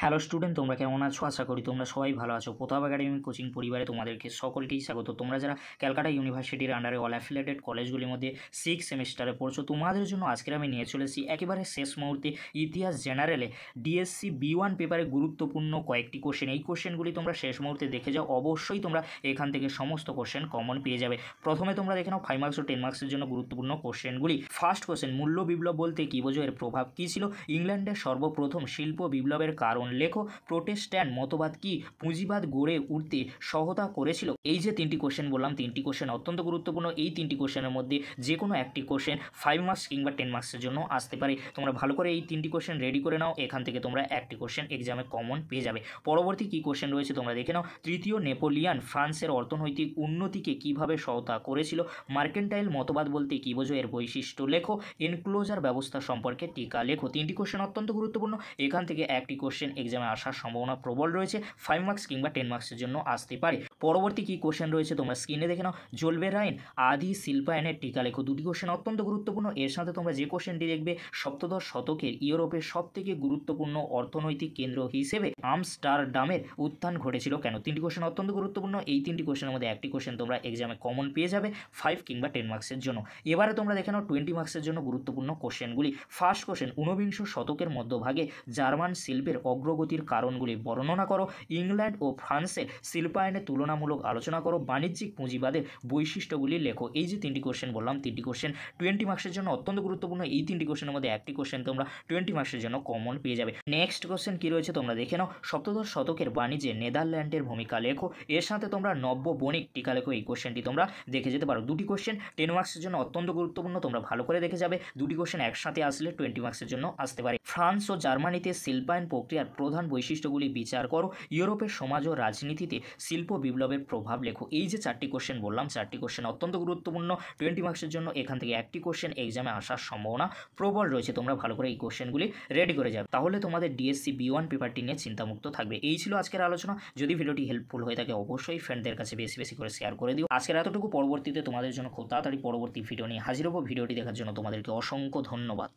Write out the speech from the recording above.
Hello student, তোমরা কেমন আছো? আশা করি তোমরা সবাই ভালো আছো। প্রতাপ একাডেমি কোচিং পরিবারে তোমাদেরকে সকলকেই স্বাগত। তোমরা যারা ক্যালকাটা ইউনিভার্সিটির আন্ডারে অল অ্যাফিলিয়েটেড কলেজগুলির মধ্যে 6 সেমিস্টারে পড়ছো, তোমাদের জন্য আজকের আমি নিয়ে চলেছি একেবারে শেষ মুহূর্তে ইতিহাস জেনারেলে ডিএসসি B1 পেপারে গুরুত্বপূর্ণ কয়েকটি কোশ্চেন। এই কোশ্চেনগুলি তোমরা শেষ মুহূর্তে দেখে যাও, অবশ্যই তোমরা এখান থেকে সমস্ত কোশ্চেন কমন পেয়ে যাবে। প্রথমে তোমরা দেখে নাও 5 মার্কস ও 10 মার্কসের জন্য গুরুত্বপূর্ণ কোশ্চেনগুলি। ফার্স্ট কোশ্চেন, মূল্য বিপ্লব বলতে কী বোঝো? এর প্রভাব কী ছিল? ইংল্যান্ডের সর্বপ্রথম শিল্প বিপ্লবের কারণ লেখো। প্রোটেস্ট্যান্ট মতবাদ কি পুঁজিবাদ গড়ে উঠতে সহায়তা করেছিল? এই যে তিনটি কোশ্চেন বললাম, তিনটি কোশ্চেন অত্যন্ত গুরুত্বপূর্ণ। এই তিনটি কোশ্চেনের মধ্যে যে কোনো একটি কোশ্চেন 5 মার্কস কিংবা 10 মার্কসের জন্য আসতে পারে। তোমরা ভালো করে এই তিনটি কোশ্চেন রেডি করে নাও, এখান থেকে তোমরা একটি কোশ্চেন এক্সামে কমন পেয়ে যাবে। পরবর্তী কী কোশ্চেন রয়েছে তোমরা দেখে নাও। তৃতীয় নেপোলিয়ান ফ্রান্সের অর্থনৈতিক উন্নতিকে কিভাবে সহায়তা করেছিল? মার্কেন্টাইল মতবাদ বলতে কী বোঝো? এর বৈশিষ্ট্য লেখো। এনক্লোজার ব্যবস্থা সম্পর্কে টিকা লেখো। তিনটি কোশ্চেন অত্যন্ত গুরুত্বপূর্ণ, এখান থেকে একটি কোশ্চেন এক্সামে আসার সম্ভাবনা প্রবল রয়েছে। 5 মার্কস কিংবা 10 মার্কসের জন্য আসতে পারে। পরবর্তী কী কোশ্চেন রয়েছে তোমরা স্ক্রিনে দেখে নাও। জোলবেরাইন আদি শিল্পায়নের টিকা লেখো। দুটি কোশ্চেন অত্যন্ত গুরুত্বপূর্ণ। এর সাথে তোমরা যে কোশ্চেনটি দেখবে, সপ্তদশ শতকের ইউরোপের সবথেকে গুরুত্বপূর্ণ অর্থনৈতিক কেন্দ্র হিসেবে আমস্টারডামের উত্থান ঘটেছিল কেন? তিনটি কোশ্চেন অত্যন্ত গুরুত্বপূর্ণ। এই তিনটি কোশ্চেনের মধ্যে একটি কোশ্চেন তোমরা এক্সামে কমন পেয়ে যাবে 5 কিংবা 10 মার্কসের জন্য। এবারে তোমরা দেখে নাও 20 মার্কসের জন্য গুরুত্বপূর্ণ কোশ্চেনগুলি। ফার্স্ট কোশ্চেন, ঊনবিংশ শতকের মধ্যভাগে জার্মান শিল্পের অগ্রগতির কারণগুলি বর্ণনা করো। ইংল্যান্ড ও ফ্রান্সের শিল্পায়নের তুলনামূলক আলোচনা করো। বাণিজ্যিক পুঁজিবাদের বৈশিষ্ট্যগুলি লেখো। এই যে তিনটি কোশ্চেন বললাম, তিনটি কোশ্চেন 20 মার্কসের জন্য অত্যন্ত গুরুত্বপূর্ণ। এই তিনটি কোশ্চেনের মধ্যে একটি কোশ্চেন তোমরা 20 মার্কসের জন্য কমন পেয়ে যাবে। নেক্সট কোশ্চেন কী রয়েছে তোমরা দেখে নাও। সপ্তদশ শতকের বাণিজ্যে নেদারল্যান্ডের ভূমিকা লেখো। এর সাথে তোমরা নব্য বণিক টিকা লেখো। এই কোশ্চেনটি তোমরা দেখে যেতে পারো। দুটি কোশ্চেন 10 মার্কসের জন্য অত্যন্ত গুরুত্বপূর্ণ, তোমরা ভালো করে দেখে যাবে। দুটি কোশ্চেন একসাথে আসলে 20 মার্কসের জন্য আসতে পারে। ফ্রান্স ও জার্মানিতে শিল্পায়ন প্রক্রিয়ার প্রধান বৈশিষ্ট্যগুলি বিচার করো। ইউরোপের সমাজ ও রাজনীতিতে শিল্প বিপ্লবের প্রভাব লেখো। এই যে চারটি কোশ্চেন বললাম, চারটি কোশ্চেন অত্যন্ত গুরুত্বপূর্ণ। 20 মার্কসের জন্য এখান থেকে একটি কোশ্চেন এক্সামে আসার সম্ভাবনা প্রবল রয়েছে। তোমরা ভালো করে এই কোশ্চেনগুলি রেডি করে যাবে, তাহলে তোমাদের ডিএসসি B1 পেপারটি নিয়ে চিন্তামুক্ত থাকবে। এই ছিল আজকের আলোচনা। যদি ভিডিওটি হেল্পফুল হয়ে থাকে, অবশ্যই ফ্রেন্ডদের কাছে বেশি বেশি করে শেয়ার করে দিও। আজকের এতটুকু। পরবর্তীতে তোমাদের জন্য খুব তাড়াতাড়ি পরবর্তী ভিডিও নিয়ে হাজির হবো। ভিডিওটি দেখার জন্য তোমাদেরকে অসংখ্য ধন্যবাদ।